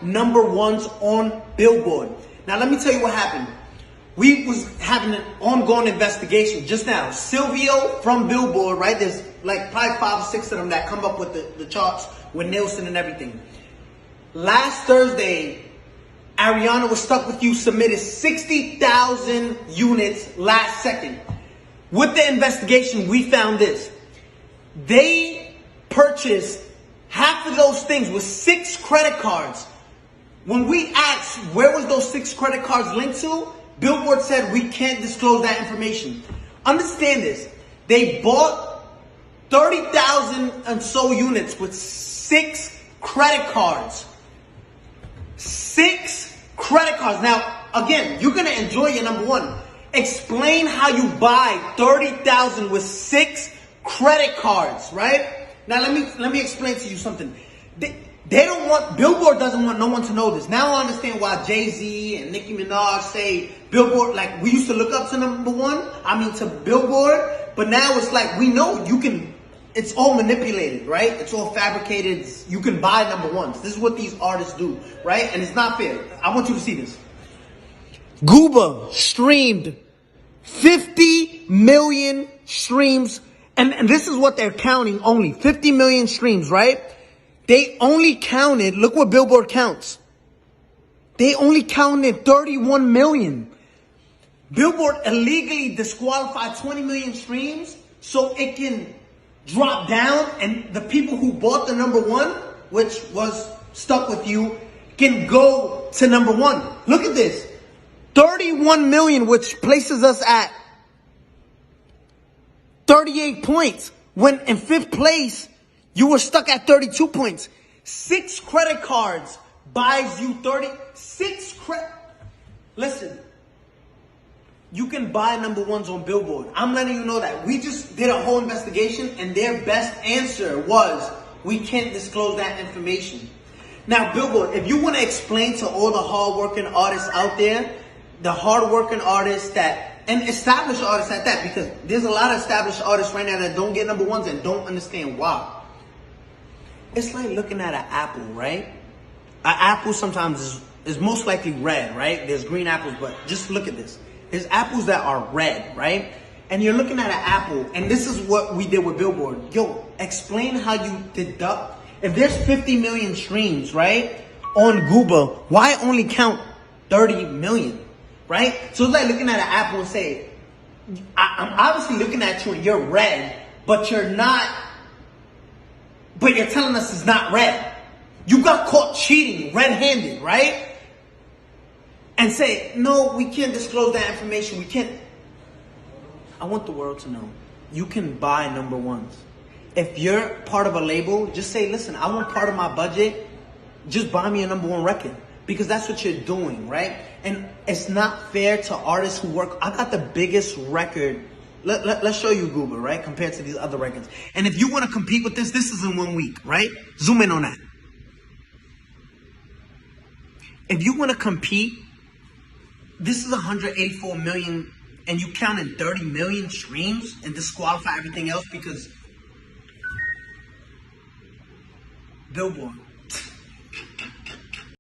number ones on Billboard. Now let me tell you what happened. We was having an ongoing investigation just now. Silvio from Billboard, right? There's like probably 5 or 6 of them that come up with the charts with Nielsen and everything. Last Thursday, Ariana Was Stuck With You submitted 60,000 units last second. With the investigation, we found this. They purchased half of those things with 6 credit cards. When we asked where was those 6 credit cards linked to, Billboard said we can't disclose that information. Understand this. They bought 30,000 and so units with 6 credit cards. 6 credit cards. Now, again, you're going to enjoy your number one. Explain how you buy 30,000 with 6 credit cards, right? Now, let me explain to you something. They don't want, Billboard doesn't want no one to know this. Now I understand why Jay-Z and Nicki Minaj say Billboard, like we used to look up to number one, to Billboard, but now it's like we know you can, it's all manipulated, right? It's all fabricated. You can buy number ones. This is what these artists do, right? And it's not fair. I want you to see this. Gooba streamed 50 million streams, and this is what they're counting only, 50 million streams, right? They only counted, look what Billboard counts. They only counted 31 million. Billboard illegally disqualified 20 million streams so it can drop down and the people who bought the number one, which was Stuck With You, can go to number one. Look at this. 31 million, which places us at 38 points. When in 5th place, you were stuck at 32 points. 6 credit cards buys you 36 credit. Listen, you can buy number ones on Billboard. I'm letting you know that. We just did a whole investigation and their best answer was, we can't disclose that information. Now, Billboard, if you want to explain to all the hardworking artists out there, the hardworking artists that, and established artists at that, because there's a lot of established artists right now that don't get number ones and don't understand why. It's like looking at an apple, right? An apple sometimes is most likely red, right? There's green apples, but just look at this. There's apples that are red, right? And you're looking at an apple, and this is what we did with Billboard. Yo, explain how you deduct. If there's 50 million streams, right, on gooba, why only count 30 million, right? So it's like looking at an apple and say, I'm obviously looking at you and you're red, but you're not. But you're telling us it's not red. You got caught cheating red-handed, right? And say, no, we can't disclose that information. We can't. I want the world to know. You can buy number ones. If you're part of a label, just say, listen, I want part of my budget. Just buy me a number one record. Because that's what you're doing, right? And it's not fair to artists who work. I got the biggest record. Let's show you gooba, right? Compared to these other records. And if you want to compete with this is in 1 week, right? Zoom in on that. If you want to compete, this is 184 million and you counted 30 million streams and disqualify everything else because Billboard.